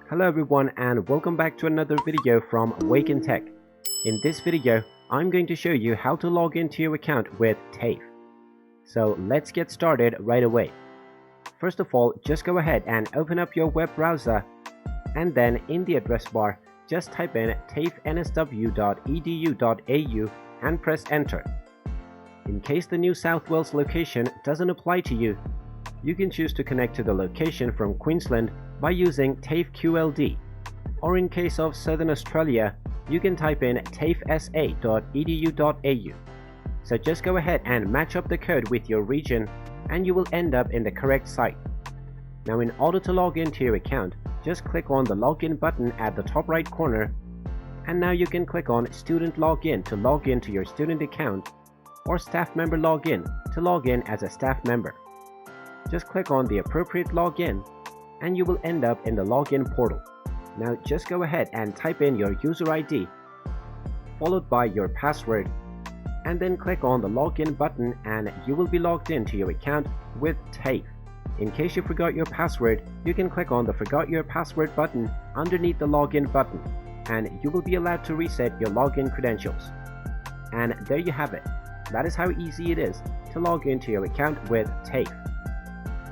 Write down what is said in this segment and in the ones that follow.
Hello everyone and welcome back to another video from Wake&Tech. In this video, I'm going to show you how to log into your account with TAFE. So let's get started right away. First of all, just go ahead and open up your web browser, and then in the address bar, just type in tafensw.edu.au and press enter. In case the New South Wales location doesn't apply to you, you can choose to connect to the location from Queensland by using TAFE QLD, or in case of Southern Australia, you can type in tafesa.edu.au. So just go ahead and match up the code with your region and you will end up in the correct site. Now in order to log into your account, just click on the login button at the top right corner, and now you can click on student login to log into your student account, or staff member login to log in as a staff member. Just click on the appropriate login and you will end up in the login portal. Now just go ahead and type in your user ID followed by your password, and then click on the login button and you will be logged into your account with TAFE. In case you forgot your password, you can click on the forgot your password button underneath the login button and you will be allowed to reset your login credentials. And there you have it. That is how easy it is to log into your account with TAFE.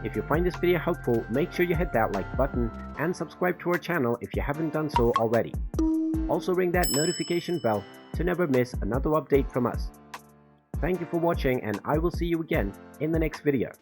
If you find this video helpful, make sure you hit that like button and subscribe to our channel if you haven't done so already. Also ring that notification bell to never miss another update from us. Thank you for watching and I will see you again in the next video.